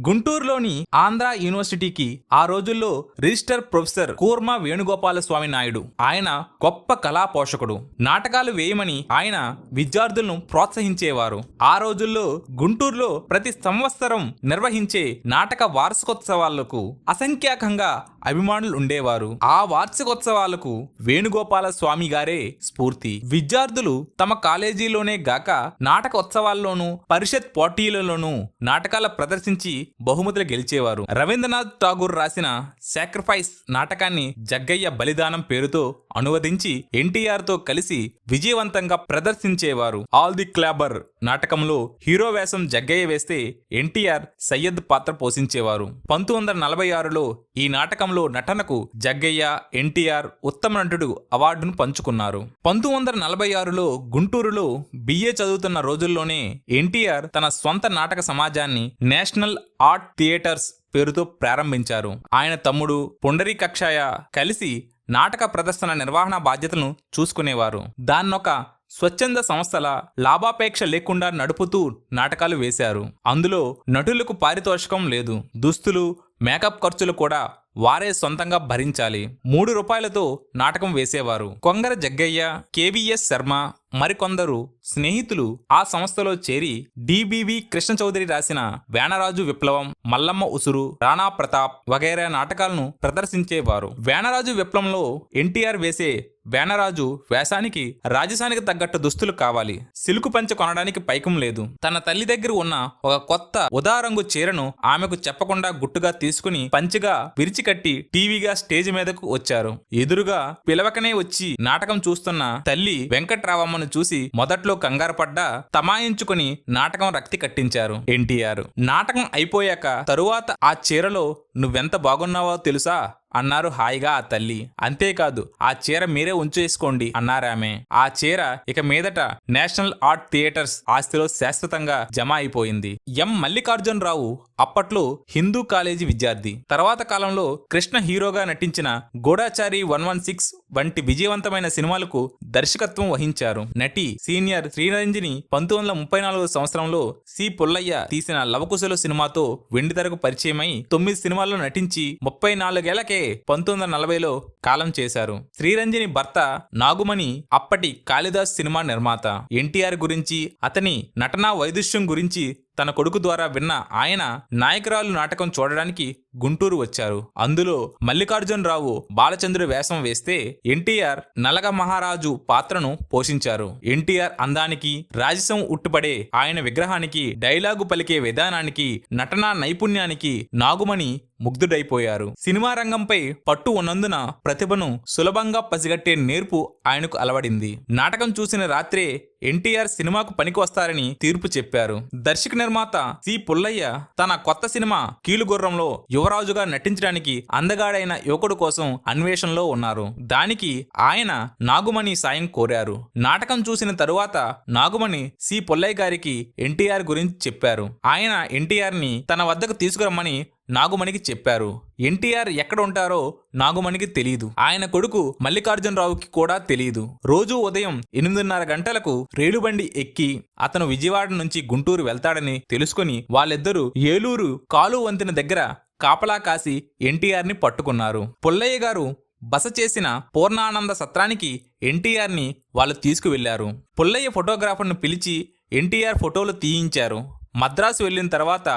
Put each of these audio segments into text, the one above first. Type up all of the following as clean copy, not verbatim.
గుంటూరులోని ఆంధ్ర యూనివర్సిటీకి ఆ రోజుల్లో రిజిస్టర్ ప్రొఫెసర్ కూర్మ వేణుగోపాల స్వామి నాయుడు. ఆయన గొప్ప కళా పోషకుడు. నాటకాలు వేయమని ఆయన విద్యార్థులను ప్రోత్సహించేవారు. ఆ రోజుల్లో గుంటూరులో ప్రతి సంవత్సరం నిర్వహించే నాటక వార్షికోత్సవాలకు అసంఖ్యాకంగా అభిమానులు ఉండేవారు. ఆ వార్షికోత్సవాలకు వేణుగోపాల స్వామి గారే స్ఫూర్తి. విద్యార్థులు తమ కాలేజీలోనే గాక నాటక ఉత్సవాల్లోనూ పరిషత్ పోటీలలోనూ నాటకాల ప్రదర్శించి బహుమతులు గెలిచేవారు. రవీంద్రనాథ్ ఠాగూర్ రాసిన సాక్రిఫైస్ నాటకాన్ని జగ్గయ్య బలిదానం పేరుతో అనువదించి ఎన్టీఆర్ తో కలిసి విజయవంతంగా ప్రదర్శించేవారు. ఆల్ ది క్లాబర్ నాటకంలో హీరో వేషం జగ్గయ్య వేస్తే ఎన్టీఆర్ సయ్యద్ పాత్ర పోషించేవారు. 1946లో ఈ నాటకంలో నటనకు జగ్గయ్య, ఎన్టీఆర్ ఉత్తమ నటుడు అవార్డును పంచుకున్నారు. 1946లో గుంటూరులో బిఏ చదువుతున్న రోజుల్లోనే ఎన్టీఆర్ తన స్వంత నాటక సమాజాన్ని నేషనల్ ఆర్ట్ థియేటర్స్ పేరుతో ప్రారంభించారు. ఆయన తమ్ముడు పుండరీకాక్షయ్య కలిసి నాటక ప్రదర్శన నిర్వహణ బాధ్యతలను చూసుకునేవారు. దాన్నొక స్వచ్ఛంద సంస్థల లాభాపేక్ష లేకుండా నడుపుతూ నాటకాలు వేశారు. అందులో నటులకు పారితోషికం లేదు. దుస్తులు, మేకప్ ఖర్చులు కూడా వారే సొంతంగా భరించాలి. 3 రూపాయలతో నాటకం వేసేవారు. కొంగర జగ్గయ్య, కేవీఎస్ శర్మ మరికొందరు స్నేహితులు ఆ సంస్థలో చేరి డిబివి కృష్ణ చౌదరి రాసిన వేణరాజు విప్లవం, మల్లమ్మ ఉసురు, రాణా ప్రతాప్ వగైరా నాటకాలను ప్రదర్శించేవారు. వేణరాజు విప్లవంలో ఎన్టీఆర్ వేసే వేణరాజు వేషానికి రాజసానికి తగ్గట్టు దుస్తులు కావాలి. సిల్కు పంచె కొనడానికి పైకం లేదు. తన తల్లి దగ్గర ఉన్న ఒక కొత్త ఉదారంగు చీరను ఆమెకు చెప్పకుండా గుట్టుగా తీసుకుని పంచిగా విరిచికట్టి టీవీగా స్టేజ్ మీదకు వచ్చారు. ఎదురుగా పిలవకనే వచ్చి నాటకం చూస్తున్న తల్లి వెంకట్రావమ్మను చూసి మొదట్లో కంగారు పడ్డా తమాయించుకుని నాటకం రక్తి కట్టించారు ఎన్టీఆర్. నాటకం అయిపోయాక తరువాత ఆ చీరలో నువ్వెంత బాగున్నావో తెలుసా అన్నారు హాయిగా ఆ తల్లి. అంతేకాదు ఆ చీర మీరే ఉంచేసుకోండి అన్నారామె. ఆ చీర ఇక మీదట నేషనల్ ఆర్ట్ థియేటర్స్ ఆస్తిలో శాశ్వతంగా జమ అయిపోయింది. ఎం మల్లికార్జునరావు అప్పట్లో హిందూ కాలేజీ విద్యార్థి. తర్వాత కాలంలో కృష్ణ హీరోగా నటించిన గూఢచారి 116 వంటి విజయవంతమైన సినిమాలకు దర్శకత్వం వహించారు. నటి సీనియర్ శ్రీరంజని 1934 సంవత్సరంలో సి పుల్లయ్య తీసిన లవకుశలు సినిమాతో వెండితెరకు పరిచయమై 9 సినిమాల్లో నటించి 34 ఏళ్లకే 1940లో కాలం చేశారు. శ్రీరంజని భర్త నాగుమణి అప్పటి కాళిదాస్ సినిమా నిర్మాత. ఎన్టీఆర్ గురించి, అతని నటనా వైదుష్యం గురించి తన కొడుకు ద్వారా విన్న ఆయన నాయకురాలు నాటకం చూడడానికి గుంటూరు వచ్చారు. అందులో మల్లికార్జునరావు బాలచంద్రుడు వేషం వేస్తే ఎన్టీఆర్ నలగ మహారాజు పాత్రను పోషించారు. ఎన్టీఆర్ అందానికి, రాజసం ఉట్టుపడే ఆయన విగ్రహానికి, డైలాగు పలికే విధానానికి, నటనా నైపుణ్యానికి నాగుమణి ముగ్ధుడైపోయారు. సినిమా రంగంపై పట్టు ఉన్నందున ప్రతిభను సులభంగా పసిగట్టే నేర్పు ఆయనకు అలవడింది. నాటకం చూసిన రాత్రే ఎన్టీఆర్ సినిమాకు పనికి వస్తారని తీర్పు చెప్పారు. దర్శక నిర్మాత సి పుల్లయ్య తన కొత్త సినిమా కీలుగుర్రంలో యువరాజుగా నటించడానికి అందగాడైన యువకుడు కోసం అన్వేషణలో ఉన్నారు. దానికి ఆయన నాగుమణి సాయం కోరారు. నాటకం చూసిన తరువాత నాగుమణి సి పుల్లయ్య గారికి ఎన్టీఆర్ గురించి చెప్పారు. ఆయన ఎన్టీఆర్ ని తన వద్దకు తీసుకురమ్మని నాగుమణికి చెప్పారు. ఎన్టీఆర్ ఎక్కడ ఉంటారో నాగుమణికి తెలియదు. ఆయన కొడుకు మల్లికార్జునరావుకి కూడా తెలియదు. రోజు ఉదయం 8:30 గంటలకు రేలుబండి ఎక్కి అతను విజయవాడ నుంచి గుంటూరు వెళ్తాడని తెలుసుకుని వాళ్ళిద్దరూ ఏలూరు కాలు వంతెన దగ్గర కాపలా కాసి ఎన్టీఆర్ ని పట్టుకున్నారు. పుల్లయ్య గారు బస చేసిన పూర్ణానంద సత్రానికి ఎన్టీఆర్ ని వాళ్ళు తీసుకువెళ్లారు. పుల్లయ్య ఫోటోగ్రాఫర్ను పిలిచి ఎన్టీఆర్ ఫోటోలు తీయించారు. మద్రాసు వెళ్లిన తర్వాత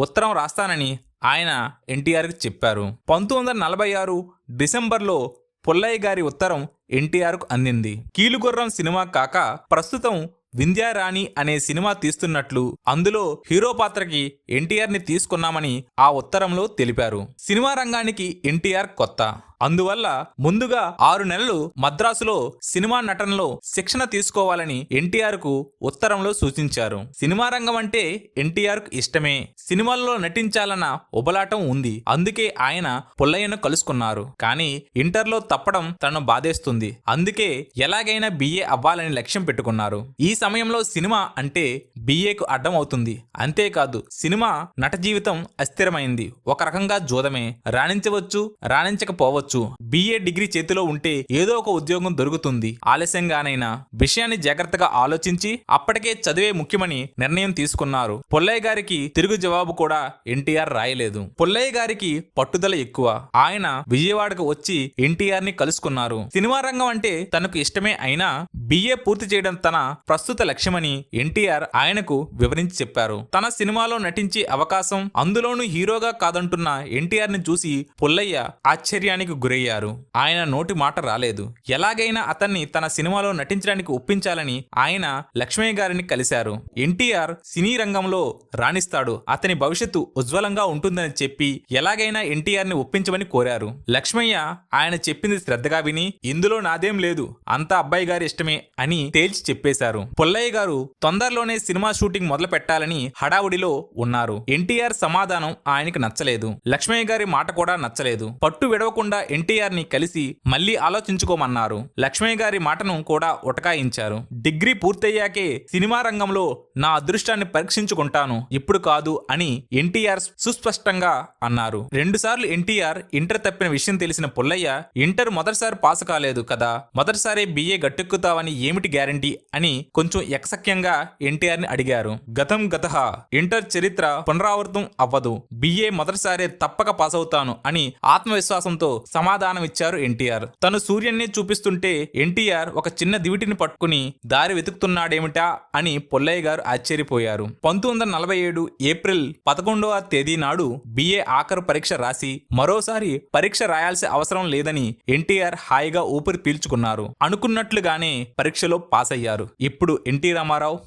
ఉత్తరం రాస్తానని ఆయన ఎన్టీఆర్కి చెప్పారు. 1946 డిసెంబర్లో పుల్లయ్య గారి ఉత్తరం ఎన్టీఆర్కు అందింది. కీలుగుర్రం సినిమా కాక ప్రస్తుతం వింధ్యారాణి అనే సినిమా తీస్తున్నట్లు, అందులో హీరో పాత్రకి ఎన్టీఆర్ ని తీసుకున్నామని ఆ ఉత్తరంలో తెలిపారు. సినిమా రంగానికి ఎన్టీఆర్ కొత్త. అందువల్ల ముందుగా 6 నెలలు మద్రాసులో సినిమా నటనలో శిక్షణ తీసుకోవాలని ఎన్టీఆర్ కు ఉత్తరంలో సూచించారు. సినిమా రంగం అంటే ఎన్టీఆర్ కు ఇష్టమే. సినిమాల్లో నటించాలన్న ఉబలాటం ఉంది. అందుకే ఆయన పుల్లయ్యను కలుసుకున్నారు. కానీ ఇంటర్లో తప్పడం తనను బాధేస్తుంది. అందుకే ఎలాగైనా బిఏ అవ్వాలని లక్ష్యం పెట్టుకున్నారు. ఈ సమయంలో సినిమా అంటే బిఏకు అడ్డం అవుతుంది. అంతేకాదు సినిమా నట జీవితం అస్థిరమైంది. ఒక రకంగా జోదమే. రాణించవచ్చు, రాణించకపోవచ్చు. కావచ్చు. BA డిగ్రీ చేతిలో ఉంటే ఏదో ఒక ఉద్యోగం దొరుకుతుంది. ఆలస్యంగానైనా విషయాన్ని జాగ్రత్తగా ఆలోచించి అప్పటికే చదివే ముఖ్యమని నిర్ణయం తీసుకున్నారు. పుల్లయ్య గారికి తిరుగు జవాబు కూడా ఎన్టీఆర్ రాయలేదు. పుల్లయ్య గారికి పట్టుదల ఎక్కువ. ఆయన విజయవాడకు వచ్చి ఎన్టీఆర్ ని కలుసుకున్నారు. సినిమా రంగం అంటే తనకు ఇష్టమే అయినా BA పూర్తి చేయడం తన ప్రస్తుత లక్ష్యమని ఎన్టీఆర్ ఆయనకు వివరించి చెప్పారు. తన సినిమాలో నటించే అవకాశం, అందులోనూ హీరోగా కాదంటున్న ఎన్టీఆర్ ని చూసి పుల్లయ్య ఆశ్చర్యానికి గురయ్యారు. ఆయన నోటి మాట రాలేదు. ఎలాగైనా అతన్ని తన సినిమాలో నటించడానికి ఒప్పించాలని ఆయన లక్ష్మయ్య గారిని కలిశారు. ఎన్టీఆర్ సినీ రంగంలో రాణిస్తాడు, అతని భవిష్యత్తు ఉజ్వలంగా ఉంటుందని చెప్పి ఎలాగైనా ఎన్టీఆర్ ని ఒప్పించమని కోరారు. లక్ష్మయ్య ఆయన చెప్పింది శ్రద్ధగా విని, ఇందులో నాదేం లేదు, అంతా అబ్బాయి గారి ఇష్టమే అని తేల్చి చెప్పేశారు. పుల్లయ్య గారు తొందరలోనే సినిమా షూటింగ్ మొదలు పెట్టాలని హడావుడిలో ఉన్నారు. ఎన్టీఆర్ సమాధానం ఆయనకి నచ్చలేదు. లక్ష్మయ్య గారి మాట కూడా నచ్చలేదు. పట్టు విడవకుండా ఎన్టీఆర్ ని కలిసి మళ్లీ ఆలోచించుకోమన్నారు. లక్ష్మయ్య గారి మాటను కూడా ఉటకాయించారు. డిగ్రీ పూర్తయ్యాకే సినిమా రంగంలో నా అదృష్టాన్ని పరీక్షించుకుంటాను, ఇప్పుడు కాదు అని ఎన్టీఆర్ సుస్పష్టంగా అన్నారు. 2 సార్లు ఎన్టీఆర్ ఇంటర్ తప్పిన విషయం తెలిసిన పుల్లయ్య, ఇంటర్ మొదటిసారి పాస్ కాలేదు కదా, మొదటిసారి BA గట్టెక్కుతావని ఏమిటి గ్యారంటీ అని కొంచెం ఎకసక్యంగా ఎన్టీఆర్ ని అడిగారు. గతం గతః, ఇంటర్ చరిత్ర పునరావృతం అవ్వదు, BA మొదటిసారే తప్పక పాస్ అవుతాను అని ఆత్మవిశ్వాసంతో సమాధానమిచ్చారు ఎన్టీఆర్. తను సూర్యున్ని చూపిస్తుంటే ఎన్టీఆర్ ఒక చిన్న దివిటిని పట్టుకుని దారి వెతుకుతున్నాడేమిటా అని పుల్లయ్య గారు ఆశ్చర్యపోయారు. 1947 ఏప్రిల్ 11వ తేదీ నాడు BA ఆఖరు పరీక్ష రాసి మరోసారి పరీక్ష రాయాల్సిన అవసరం లేదని ఎన్టీఆర్ హాయిగా ఊపిరి పీల్చుకున్నారు. అనుకున్నట్లుగానే పరీక్షలో పాస్ అయ్యారు. ఇప్పుడు ఎన్టీ రామారావు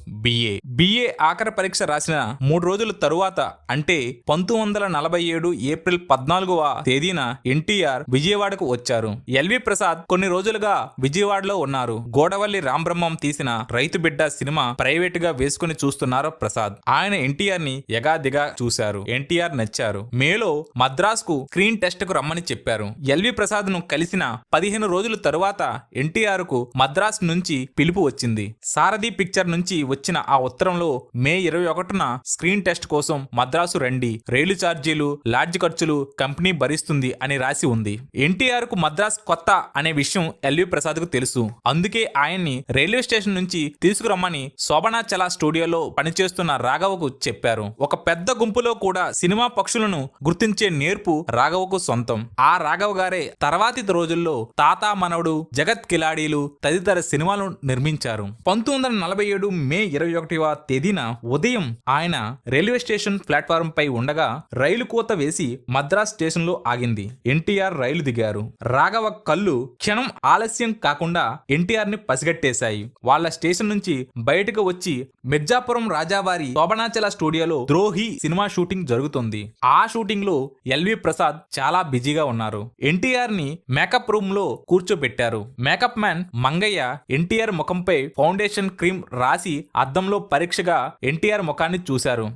BA ఆఖరి పరీక్ష రాసిన 3 రోజుల తరువాత అంటే 1947 ఏప్రిల్ 14వ తేదీన ఎన్టీఆర్ విజయవాడకు వచ్చారు. LV ప్రసాద్ కొన్ని రోజులుగా విజయవాడలో ఉన్నారు. గోడవల్లి రాంబ్రహ్మం తీసిన రైతు బిడ్డ సినిమా ప్రైవేట్ గా వేసుకుని చూస్తున్నారు ప్రసాద్. ఆయన ఎన్టీఆర్ ని యగాదిగా చూశారు. ఎన్టీఆర్ నచ్చారు. మేలో మద్రాస్ కు స్క్రీన్ టెస్ట్ కు రమ్మని చెప్పారు. LV ప్రసాద్ ను కలిసిన 15 రోజుల తరువాత ఎన్టీఆర్ కు మద్రాస్ నుంచి పిలుపు వచ్చింది. సారథి పిక్చర్ నుంచి వచ్చిన ఆ ఉత్తరంలో మే 21న స్క్రీన్ టెస్ట్ కోసం మద్రాసు రండి, రైలు ఛార్జీలు, లాడ్జ్ ఖర్చులు కంపెనీ భరిస్తుంది అని రాసి ఉంది. ఎన్టీఆర్ కు మద్రాస్ కొత్త అనే విషయం LV ప్రసాద్ కు తెలుసు. అందుకే ఆయన్ని రైల్వే స్టేషన్ నుంచి తీసుకురమ్మని శోభనాచల స్టూడియోలో పనిచేస్తున్న రాఘవకు చెప్పారు. ఒక పెద్ద గుంపులో కూడా సినిమా పక్షులను గుర్తించే నేర్పు రాఘవకు సొంతం. ఆ రాఘవ గారే తర్వాతి రోజుల్లో తాత మనవడు, జగత్ కిలాడీలు తదితర సినిమాలను నిర్మించారు. 1947 మే 21వ తేదీన ఉదయం ఆయన రైల్వే స్టేషన్ ప్లాట్ఫారం పై ఉండగా రైలు కోత వేసి మద్రాస్ స్టేషన్ లో ఆగింది. ఎన్టీఆర్ రైలు దిగారు. రాఘవ కళ్ళు క్షణం ఆలస్యం కాకుండా ఎన్టీఆర్ ని పసిగట్టేశాయి. వాళ్ళ స్టేషన్ నుంచి బయటకు వచ్చి మిర్జాపురం రాజావారి శోభనాచల స్టూడియోలో ద్రోహి సినిమా షూటింగ్ జరుగుతుంది. ఆ షూటింగ్ లో LV ప్రసాద్ చాలా బిజీగా ఉన్నారు. ఎన్టీఆర్ ని మేకప్ రూమ్ లో కూర్చోబెట్టారు. మేకప్ మ్యాన్ మంగయ్య ఎన్టీఆర్ ముఖంపై ఫౌండేషన్ క్రీమ్ రాసి అద్దంలో పరీక్షగా ఎన్టీఆర్ ముఖాన్ని చూశారు.